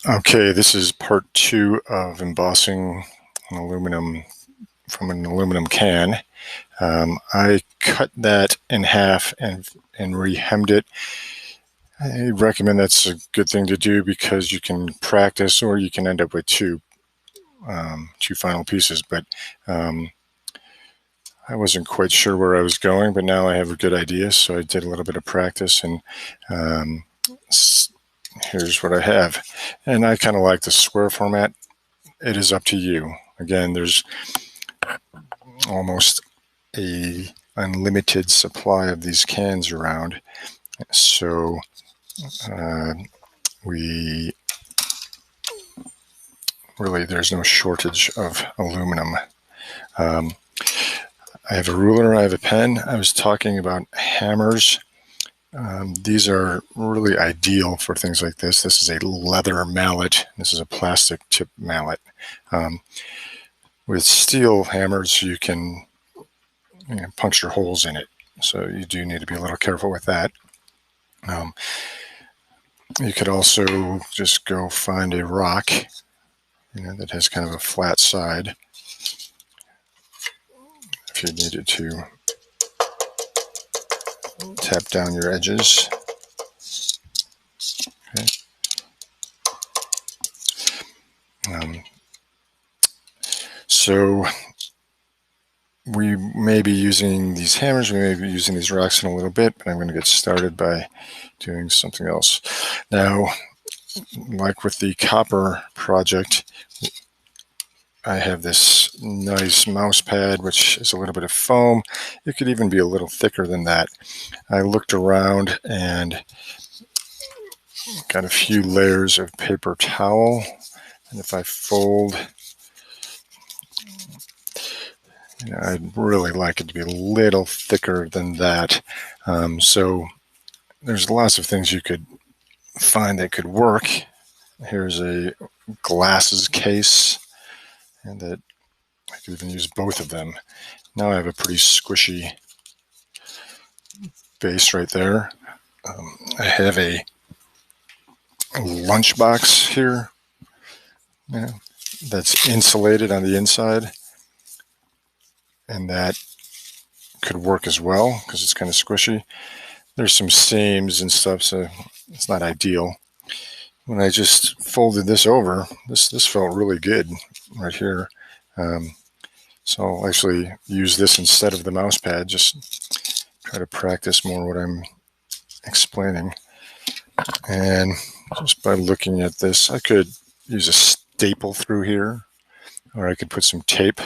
Okay, this is part 2 of embossing an aluminum from an aluminum can. I cut that in half and re-hemmed it. I recommend that's a good thing to do because you can practice, or you can end up with two final pieces. But I wasn't quite sure where I was going, but now I have a good idea. So I did a little bit of practice, and um, here's what I have. And I kind of like the square format. It is up to you. Again, there's almost a unlimited supply of these cans around, so uh, we really, there's no shortage of aluminum. um, I have a ruler, I have a pen. I was talking about hammers. These are really ideal for things like this. This is a leather mallet. This is a plastic tip mallet. With steel hammers, you can puncture holes in it, so you do need to be a little careful with that. You could also just go find a rock, that has kind of a flat side if you needed to tap down your edges. Okay. So we may be using these hammers, we may be using these rocks in a little bit, but I'm going to get started by doing something else. Now, like with the copper project, I have this nice mouse pad, which is a little bit of foam. It could even be a little thicker than that. I looked around and got a few layers of paper towel. And if I fold, I'd really like it to be a little thicker than that. So there's lots of things you could find that could work. Here's a glasses case, and that I could even use both of them. Now I have a pretty squishy base right there. I have a lunchbox here, that's insulated on the inside, and that could work as well because it's kind of squishy. There's some seams and stuff, so it's not ideal. When I just folded this over, this felt really good right here. So I'll actually use this instead of the mouse pad, just try to practice more what I'm explaining. And just by looking at this, I could use a staple through here, or I could put some tape.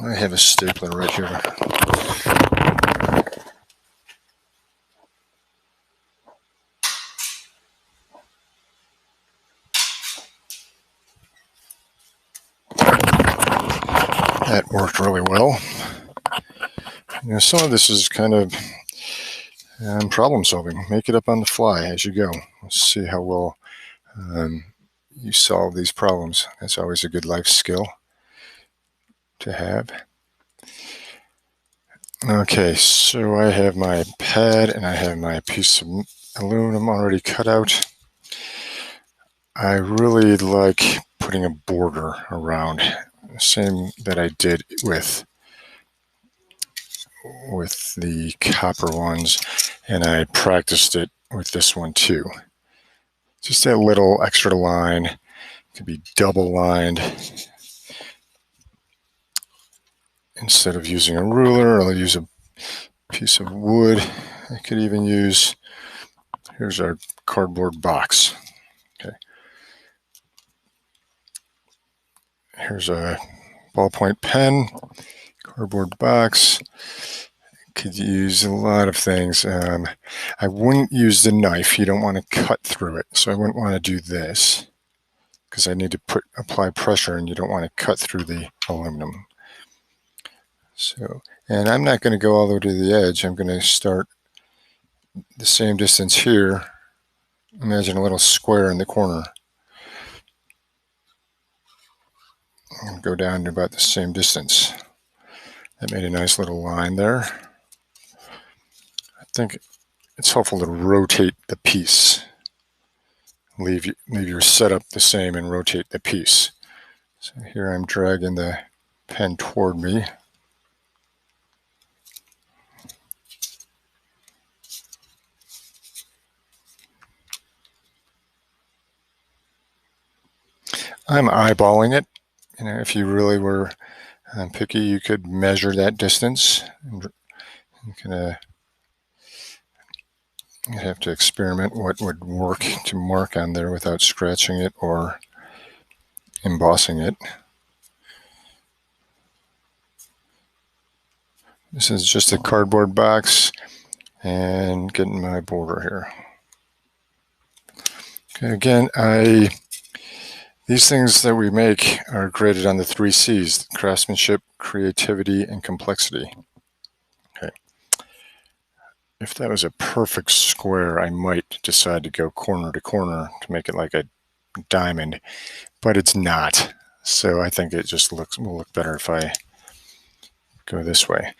I have a stapler right here. That worked really well. Some of this is kind of problem solving. Make it up on the fly as you go. Let's see how well you solve these problems. That's always a good life skill to have. Okay, so I have my pad and I have my piece of aluminum already cut out. I really like putting a border around, same that I did with the copper ones, and I practiced it with this one too. Just a little extra line. It could be double lined. Instead of using a ruler, I'll use a piece of wood. I could even use, here's our cardboard box. Okay. Here's a ballpoint pen, cardboard box. Could use a lot of things. I wouldn't use the knife. You don't want to cut through it. So I wouldn't want to do this because I need to apply pressure, and you don't want to cut through the aluminum. So, and I'm not going to go all the way to the edge. I'm going to start the same distance here. Imagine a little square in the corner. and go down to about the same distance. That made a nice little line there. I think it's helpful to rotate the piece. Leave your setup the same and rotate the piece. So here I'm dragging the pen toward me. I'm eyeballing it. If you really were picky, you could measure that distance. And you'd have to experiment what would work to mark on there without scratching it or embossing it. This is just a cardboard box and getting my border here. Okay, again, these things that we make are graded on the 3 C's: craftsmanship, creativity, and complexity. Okay. If that was a perfect square, I might decide to go corner to corner to make it like a diamond, but it's not. So I think it just will look better if I go this way.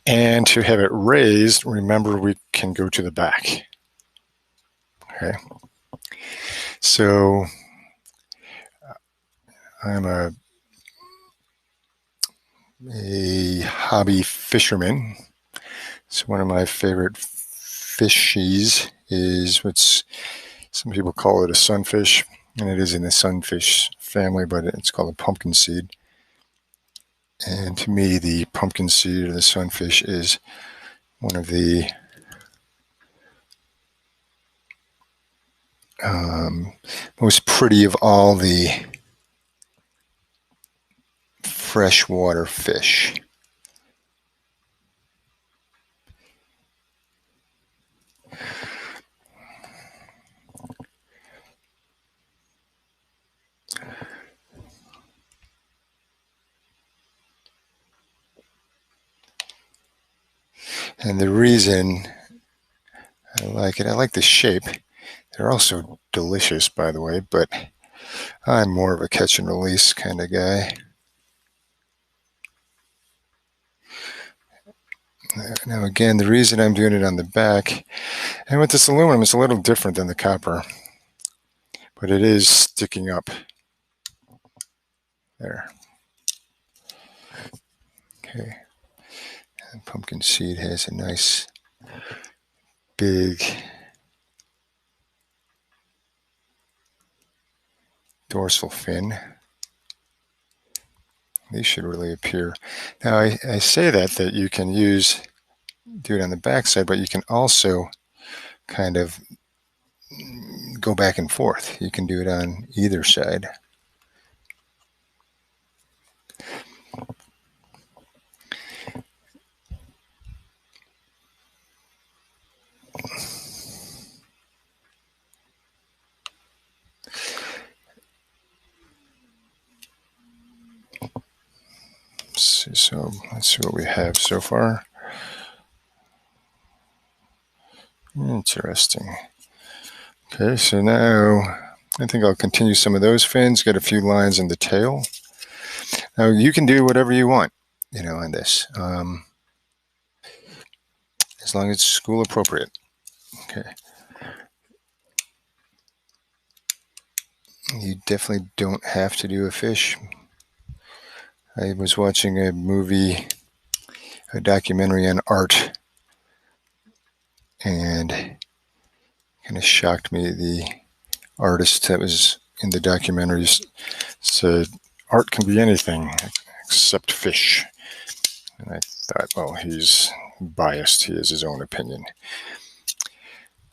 And to have it raised, remember we can go to the back. Okay. So I'm a hobby fisherman. So one of my favorite fishies is some people call it a sunfish, and it is in the sunfish family, but it's called a pumpkin seed. And to me, the pumpkin seed or the sunfish is one of the most pretty of all the freshwater fish. And the reason I like the shape. They're also delicious, by the way, but I'm more of a catch and release kind of guy. Now again, the reason I'm doing it on the back, and with this aluminum, it's a little different than the copper, but it is sticking up there. Okay, and pumpkin seed has a nice big dorsal fin. These should really appear. Now I say that you can do it on the back side, but you can also kind of go back and forth. You can do it on either side. So let's see what we have so far. Interesting. Okay, so now I think I'll continue some of those fins, get a few lines in the tail. Now you can do whatever you want, on this, as long as it's school appropriate. Okay. You definitely don't have to do a fish. I was watching a documentary on art, and kind of shocked me. The artist that was in the documentary said art can be anything except fish. And I thought, well, he's biased. He has his own opinion.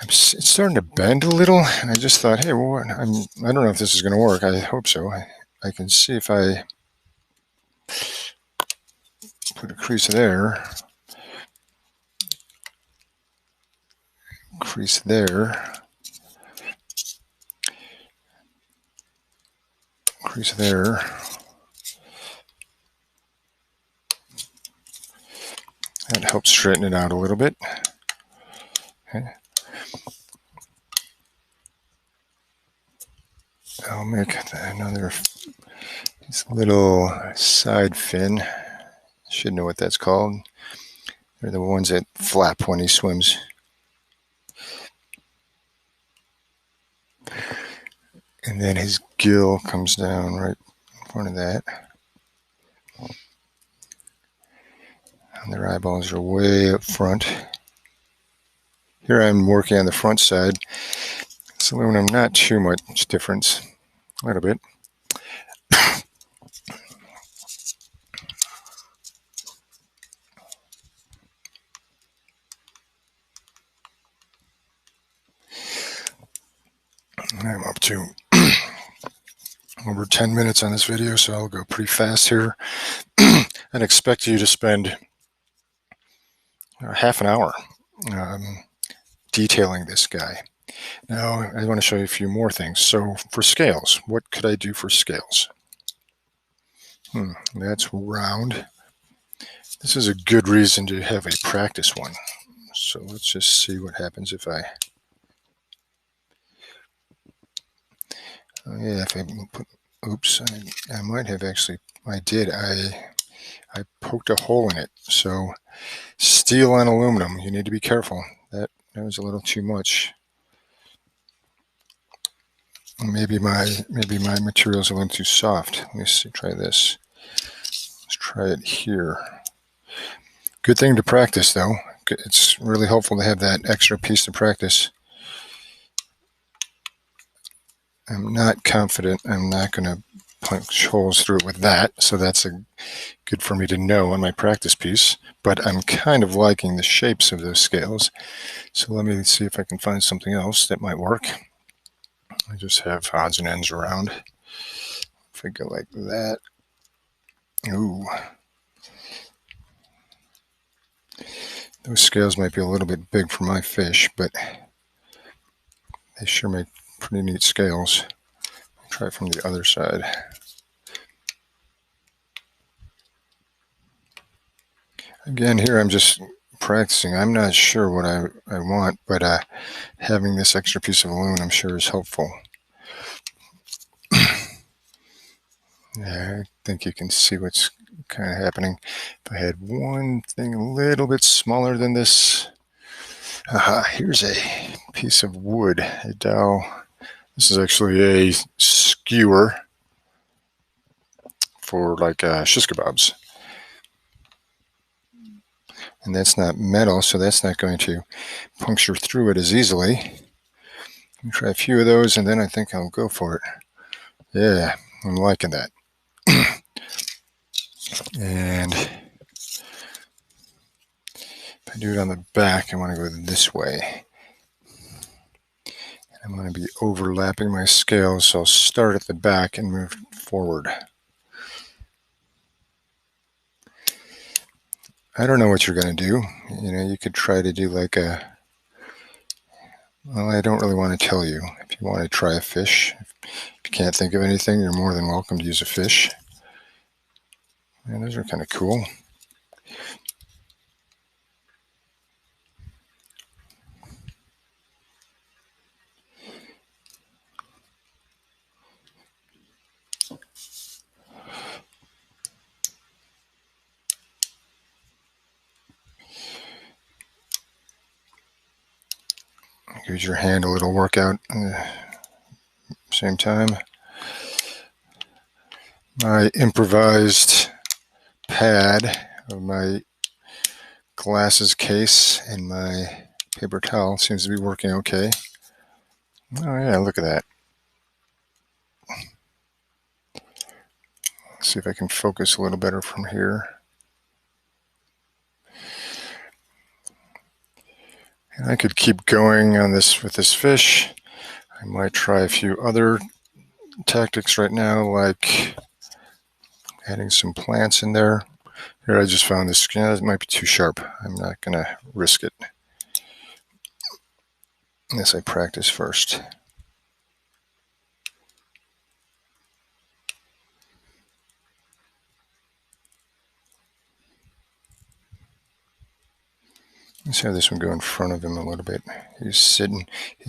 It's starting to bend a little, and I just thought, hey, well, I don't know if this is going to work. I hope so. I can see if I put a crease there, crease there, crease there. That helps straighten it out a little bit. Okay. I'll make another This little side fin, should know what that's called. They're the ones that flap when he swims. And then his gill comes down right in front of that. And their eyeballs are way up front. Here I'm working on the front side. This aluminum, not too much difference, a little bit. I'm up to over 10 minutes on this video, so I'll go pretty fast here. I'd expect you to spend half an hour detailing this guy. Now, I want to show you a few more things. So for scales, what could I do for scales? That's round. This is a good reason to have a practice one. So let's just see what happens if I... if I put... Oops, I might have actually... I did. I poked a hole in it. So steel and aluminum, you need to be careful. That was a little too much. Maybe my material's a little too soft. Let me see. Try this. Let's try it here. Good thing to practice, though. It's really helpful to have that extra piece to practice. I'm not confident I'm not going to punch holes through it with that, so that's good for me to know on my practice piece. But I'm kind of liking the shapes of those scales. So let me see if I can find something else that might work. I just have odds and ends around. If I go like that. Ooh. Those scales might be a little bit big for my fish, but they sure make pretty neat scales. I'll try it from the other side. Again, here I'm just practicing. I'm not sure what I want, but having this extra piece of aluminum sure is helpful. Yeah, I think you can see what's kind of happening. If I had one thing a little bit smaller than this, here's a piece of wood, a dowel. This is actually a skewer for like shish kebabs. And that's not metal, so that's not going to puncture through it as easily. Let me try a few of those, and then I think I'll go for it. Yeah, I'm liking that. And if I do it on the back, I want to go this way. I'm going to be overlapping my scales, so I'll start at the back and move forward. I don't know what you're going to do. You could try to do like a... Well, I don't really want to tell you. If you want to try a fish, if you can't think of anything, you're more than welcome to use a fish. And those are kind of cool. Gives your hand a little workout at the same time. My improvised pad of my glasses case and my paper towel seems to be working okay. Oh yeah, look at that. Let's see if I can focus a little better from here. And I could keep going on this with this fish. I might try a few other tactics right now, like adding some plants in there. Here I just found this, it might be too sharp. I'm not going to risk it unless I practice first. Let's have this one go in front of him a little bit. He's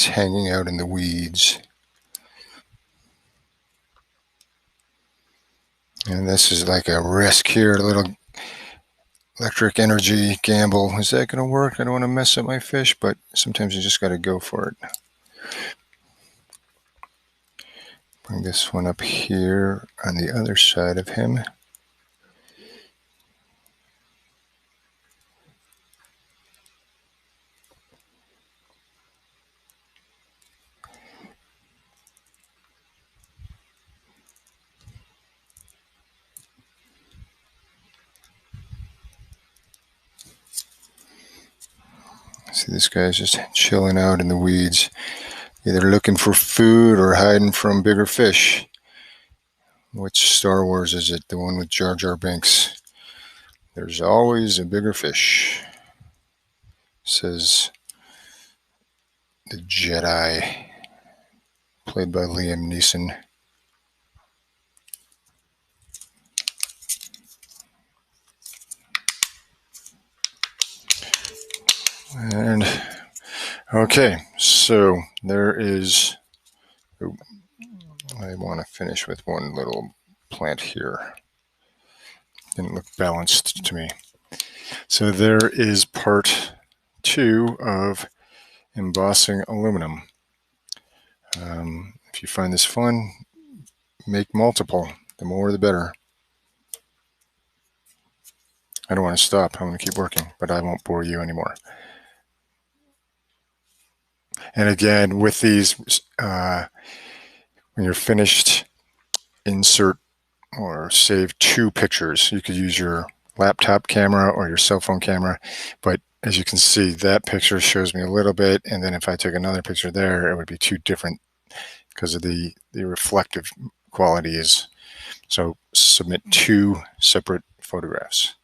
hanging out in the weeds. And this is like a risk here, a little electric energy gamble. Is that going to work? I don't want to mess up my fish, but sometimes you just got to go for it. Bring this one up here on the other side of him. See, this guy's just chilling out in the weeds, either looking for food or hiding from bigger fish. Which Star Wars is it? The one with Jar Jar Binks. There's always a bigger fish, says the Jedi, played by Liam Neeson. And okay, so there is, I want to finish with one little plant here. Didn't look balanced to me. So there is part 2 of embossing aluminum. If you find this fun, make multiple. The more the better. I don't want to stop. I'm going to keep working, but I won't bore you anymore. And again, with these, when you're finished, insert or save 2 pictures. You could use your laptop camera or your cell phone camera, but as you can see, that picture shows me a little bit, and then if I took another picture there, it would be 2 different because of the reflective qualities. So submit 2 separate photographs.